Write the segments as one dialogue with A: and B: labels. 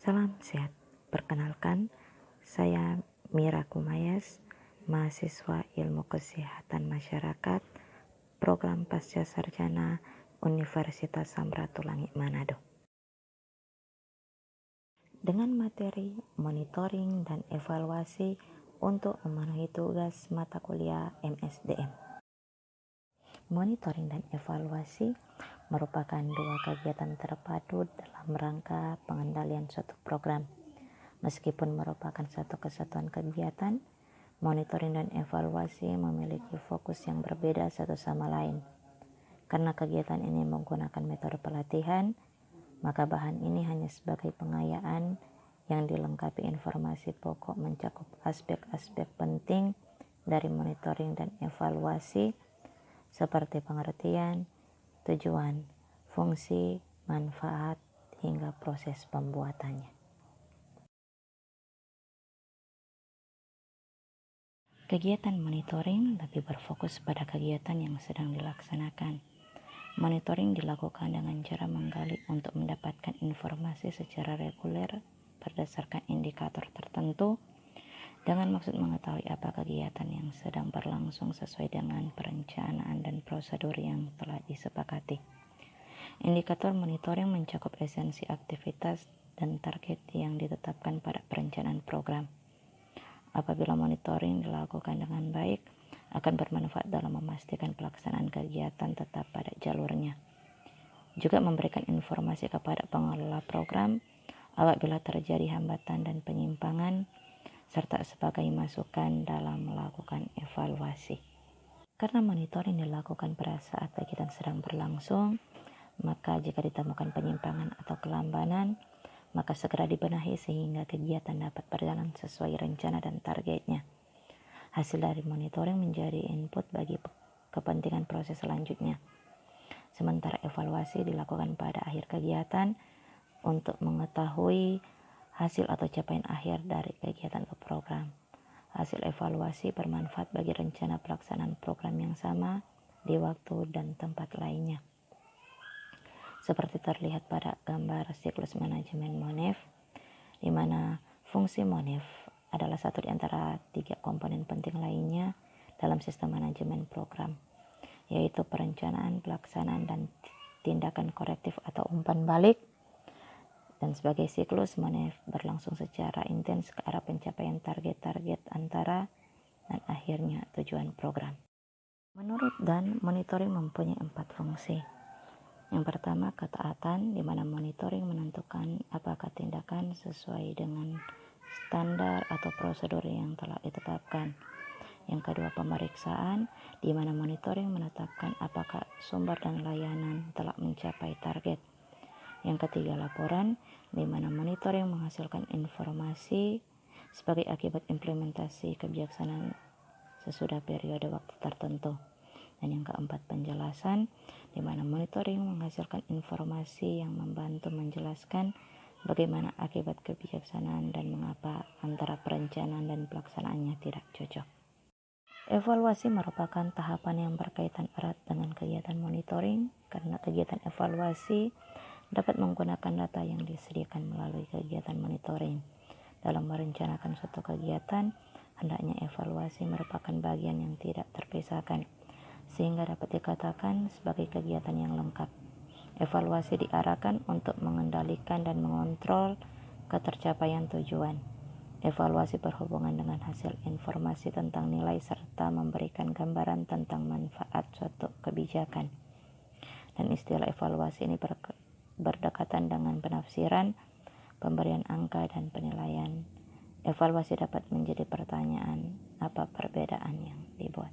A: Salam sehat. Perkenalkan, saya Mira Kumayas, mahasiswa Ilmu Kesehatan Masyarakat, Program Pasca Sarjana Universitas Samratulangi Manado. Dengan materi monitoring dan evaluasi untuk memenuhi tugas mata kuliah MSDM. Monitoring dan evaluasi merupakan dua kegiatan terpadu dalam rangka pengendalian suatu program. Meskipun merupakan satu kesatuan kegiatan, monitoring dan evaluasi memiliki fokus yang berbeda satu sama lain. Karena kegiatan ini menggunakan metode pelatihan, maka bahan ini hanya sebagai pengayaan yang dilengkapi informasi pokok mencakup aspek-aspek penting dari monitoring dan evaluasi seperti pengertian, tujuan, fungsi, manfaat, hingga proses pembuatannya. Kegiatan monitoring lebih berfokus pada kegiatan yang sedang dilaksanakan. Monitoring dilakukan dengan cara menggali untuk mendapatkan informasi secara reguler berdasarkan indikator tertentu dengan maksud mengetahui apa kegiatan yang sedang berlangsung sesuai dengan perencanaan dan prosedur yang telah disepakati. Indikator monitoring mencakup esensi aktivitas dan target yang ditetapkan pada perencanaan program. Apabila monitoring dilakukan dengan baik, akan bermanfaat dalam memastikan pelaksanaan kegiatan tetap pada jalurnya. Juga memberikan informasi kepada pengelola program apabila terjadi hambatan dan penyimpangan, serta sebagai masukan dalam melakukan evaluasi. Karena monitoring dilakukan pada saat kegiatan sedang berlangsung, maka jika ditemukan penyimpangan atau kelambanan, maka segera dibenahi sehingga kegiatan dapat berjalan sesuai rencana dan targetnya. Hasil dari monitoring menjadi input bagi kepentingan proses selanjutnya. Sementara evaluasi dilakukan pada akhir kegiatan untuk mengetahui hasil atau capaian akhir dari kegiatan atau program. Hasil evaluasi bermanfaat bagi rencana pelaksanaan program yang sama di waktu dan tempat lainnya. Seperti terlihat pada gambar siklus manajemen MONEF, di mana fungsi MONEF adalah satu di antara 3 komponen penting lainnya dalam sistem manajemen program, yaitu perencanaan, pelaksanaan, dan tindakan korektif atau umpan balik. Dan sebagai siklus, MONEF berlangsung secara intens ke arah pencapaian target-target antara dan akhirnya tujuan program. Menurut Dan, monitoring mempunyai 4 fungsi. Yang pertama, ketaatan, di mana monitoring menentukan apakah tindakan sesuai dengan standar atau prosedur yang telah ditetapkan. Yang kedua, pemeriksaan, di mana monitoring menetapkan apakah sumber dan layanan telah mencapai target. Yang ketiga, laporan, di mana monitoring menghasilkan informasi sebagai akibat implementasi kebijaksanaan sesudah periode waktu tertentu. Dan yang keempat, penjelasan, di mana monitoring menghasilkan informasi yang membantu menjelaskan bagaimana akibat kebijaksanaan dan mengapa antara perencanaan dan pelaksanaannya tidak cocok. Evaluasi merupakan tahapan yang berkaitan erat dengan kegiatan monitoring, karena kegiatan evaluasi dapat menggunakan data yang disediakan melalui kegiatan monitoring. Dalam merencanakan suatu kegiatan, hendaknya evaluasi merupakan bagian yang tidak terpisahkan, sehingga dapat dikatakan sebagai kegiatan yang lengkap. Evaluasi diarahkan untuk mengendalikan dan mengontrol ketercapaian tujuan. Evaluasi berhubungan dengan hasil informasi tentang nilai serta memberikan gambaran tentang manfaat suatu kebijakan. Dan istilah evaluasi ini berdekatan dengan penafsiran, pemberian angka, dan penilaian. Evaluasi dapat menjadi pertanyaan, apa perbedaan yang dibuat?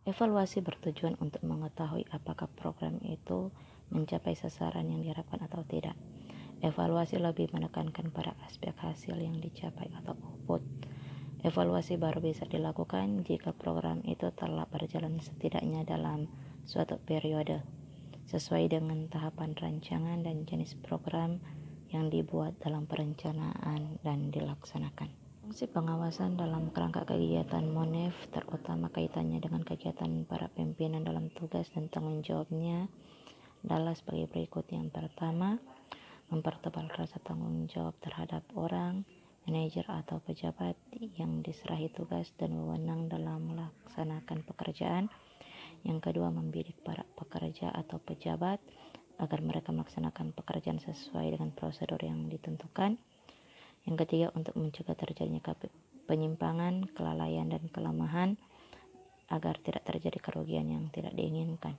A: Evaluasi bertujuan untuk mengetahui apakah program itu mencapai sasaran yang diharapkan atau tidak. Evaluasi lebih menekankan pada aspek hasil yang dicapai atau output. Evaluasi baru bisa dilakukan jika program itu telah berjalan setidaknya dalam suatu periode, sesuai dengan tahapan rancangan dan jenis program yang dibuat dalam perencanaan dan dilaksanakan. Fungsi pengawasan dalam kerangka kegiatan MONEF terutama kaitannya dengan kegiatan para pimpinan dalam tugas dan tanggung jawabnya adalah sebagai berikut. Yang pertama, mempertebal rasa tanggung jawab terhadap orang, manajer atau pejabat yang diserahi tugas dan wewenang dalam melaksanakan pekerjaan. Yang kedua, mendidik para pekerja atau pejabat agar mereka melaksanakan pekerjaan sesuai dengan prosedur yang ditentukan. Yang ketiga, untuk mencegah terjadinya penyimpangan, kelalaian, dan kelemahan agar tidak terjadi kerugian yang tidak diinginkan.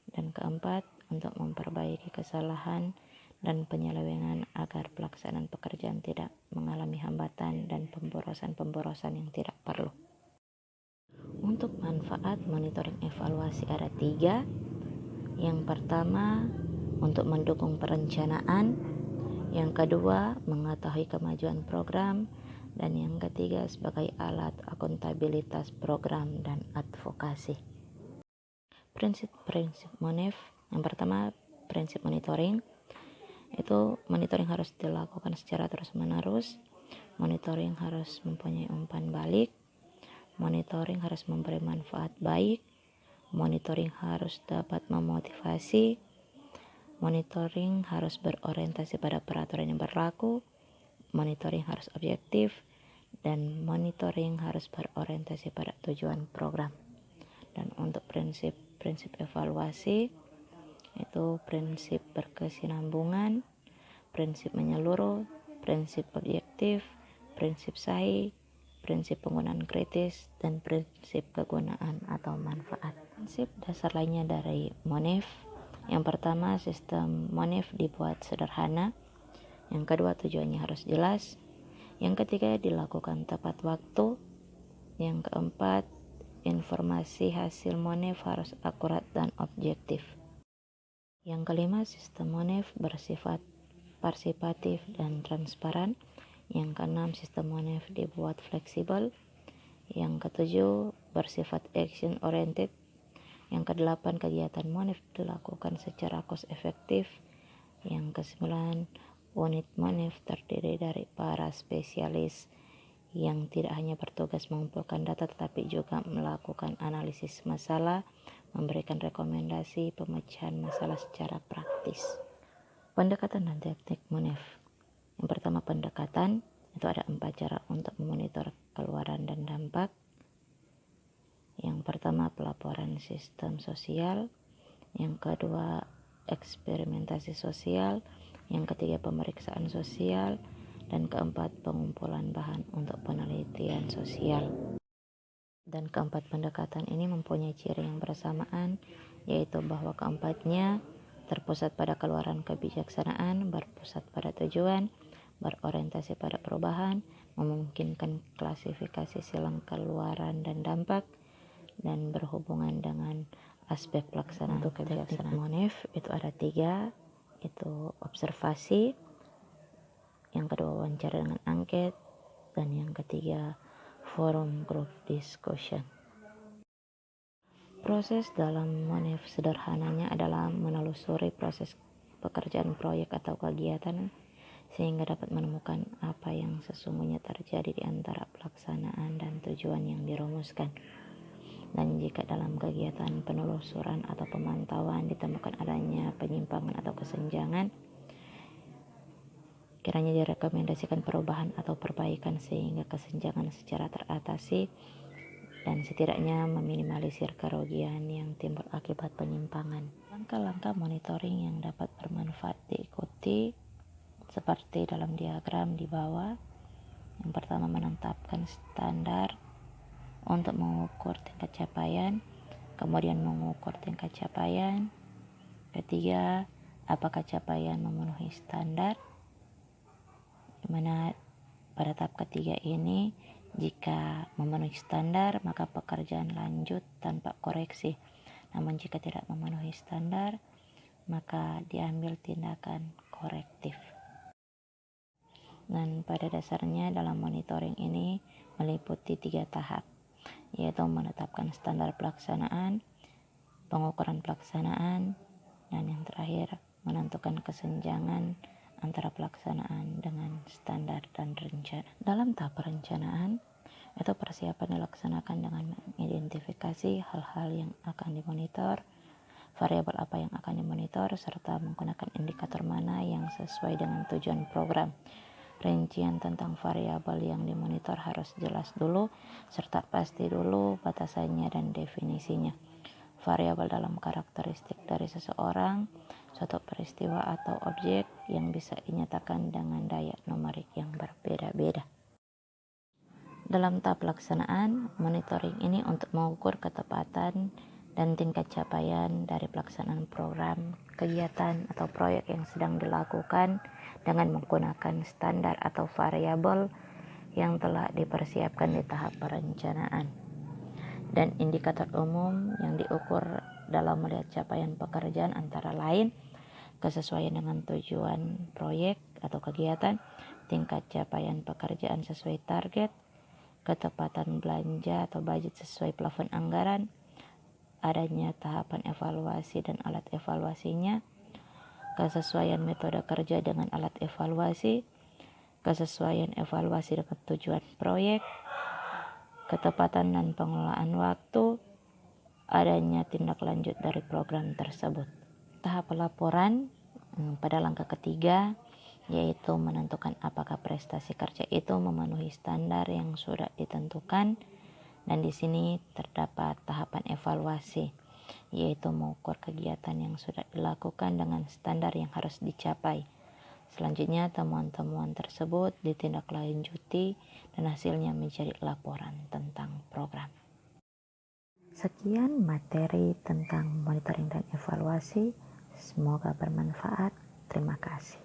A: Dan keempat, untuk memperbaiki kesalahan dan penyelewengan agar pelaksanaan pekerjaan tidak mengalami hambatan dan pemborosan yang tidak perlu. Untuk manfaat monitoring evaluasi ada 3. Yang pertama, untuk mendukung perencanaan. Yang kedua, mengetahui kemajuan program. Dan yang ketiga, sebagai alat akuntabilitas program dan advokasi. Prinsip-prinsip MONEF. Yang pertama, prinsip monitoring. Itu monitoring harus dilakukan secara terus-menerus. Monitoring harus mempunyai umpan balik. Monitoring harus memberi manfaat baik. Monitoring harus dapat memotivasi. Monitoring harus berorientasi pada peraturan yang berlaku. Monitoring harus objektif. Dan monitoring harus berorientasi pada tujuan program. Dan untuk prinsip evaluasi, itu prinsip berkesinambungan, prinsip menyeluruh, prinsip objektif, prinsip sahih, prinsip penggunaan kritis, dan prinsip kegunaan atau manfaat. Prinsip dasar lainnya dari MONEF. Yang pertama, sistem MONEF dibuat sederhana. Yang kedua, tujuannya harus jelas. Yang ketiga, dilakukan tepat waktu. Yang keempat, informasi hasil MONEF harus akurat dan objektif. Yang kelima, sistem MONEF bersifat partisipatif dan transparan. Yang keenam, sistem MONEF dibuat fleksibel. Yang ketujuh, bersifat action oriented. Yang kedelapan, kegiatan MONEF dilakukan secara cost efektif. Yang kesembilan, unit MONEF terdiri dari para spesialis yang tidak hanya bertugas mengumpulkan data tetapi juga melakukan analisis masalah, memberikan rekomendasi pemecahan masalah secara praktis. Pendekatan dan teknik MONEF. Yang pertama, pendekatan. Itu ada 4 cara untuk memonitor keluaran dan dampak. Yang pertama, pelaporan sistem sosial. Yang kedua, eksperimentasi sosial. Yang ketiga, pemeriksaan sosial. Dan keempat, pengumpulan bahan untuk penelitian sosial. Dan keempat pendekatan ini mempunyai ciri yang bersamaan, yaitu bahwa keempatnya terpusat pada keluaran kebijaksanaan, berpusat pada tujuan, berorientasi pada perubahan, memungkinkan klasifikasi silang keluaran dan dampak, dan berhubungan dengan aspek pelaksanaan. Untuk teknik MONEF itu ada 3, itu observasi, yang kedua wawancara dengan angket, dan yang ketiga forum group discussion. Proses dalam MONEF sederhananya adalah menelusuri proses pekerjaan proyek atau kegiatan sehingga dapat menemukan apa yang sesungguhnya terjadi di antara pelaksanaan dan tujuan yang dirumuskan. Dan jika dalam kegiatan penelusuran atau pemantauan ditemukan adanya penyimpangan atau kesenjangan, kiranya direkomendasikan perubahan atau perbaikan sehingga kesenjangan secara teratasi dan setidaknya meminimalisir kerugian yang timbul akibat penyimpangan. Langkah-langkah monitoring yang dapat bermanfaat diikuti seperti dalam diagram di bawah. Yang pertama, menetapkan standar untuk mengukur tingkat capaian, kemudian mengukur tingkat capaian. Ketiga, apakah capaian memenuhi standar? Di mana pada tahap ketiga ini, jika memenuhi standar, maka pekerjaan lanjut tanpa koreksi. Namun jika tidak memenuhi standar, maka diambil tindakan korektif. Dan pada dasarnya dalam monitoring ini meliputi 3 tahap, yaitu menetapkan standar pelaksanaan, pengukuran pelaksanaan, dan yang terakhir menentukan kesenjangan antara pelaksanaan dengan standar dan rencana. Dalam tahap perencanaan, itu persiapan dilaksanakan dengan mengidentifikasi hal-hal yang akan dimonitor, variabel apa yang akan dimonitor, serta menggunakan indikator mana yang sesuai dengan tujuan program. Rincian tentang variabel yang dimonitor harus jelas dulu, serta pasti dulu batasannya dan definisinya. Variabel dalam karakteristik dari seseorang, suatu peristiwa atau objek yang bisa dinyatakan dengan daya numerik yang berbeda-beda. Dalam tahap pelaksanaan, monitoring ini untuk mengukur ketepatan dan tingkat capaian dari pelaksanaan program, kegiatan, atau proyek yang sedang dilakukan dengan menggunakan standar atau variabel yang telah dipersiapkan di tahap perencanaan. Dan indikator umum yang diukur dalam melihat capaian pekerjaan antara lain kesesuaian dengan tujuan proyek atau kegiatan, tingkat capaian pekerjaan sesuai target, ketepatan belanja atau budget sesuai plafon anggaran, adanya tahapan evaluasi dan alat evaluasinya, kesesuaian metode kerja dengan alat evaluasi, kesesuaian evaluasi dengan tujuan proyek, ketepatan dan pengelolaan waktu, adanya tindak lanjut dari program tersebut. Tahap pelaporan pada langkah ketiga yaitu menentukan apakah prestasi kerja itu memenuhi standar yang sudah ditentukan, dan di sini terdapat tahapan evaluasi yaitu mengukur kegiatan yang sudah dilakukan dengan standar yang harus dicapai. Selanjutnya temuan-temuan tersebut ditindaklanjuti dan hasilnya menjadi laporan tentang program. Sekian materi tentang monitoring dan evaluasi. Semoga bermanfaat. Terima kasih.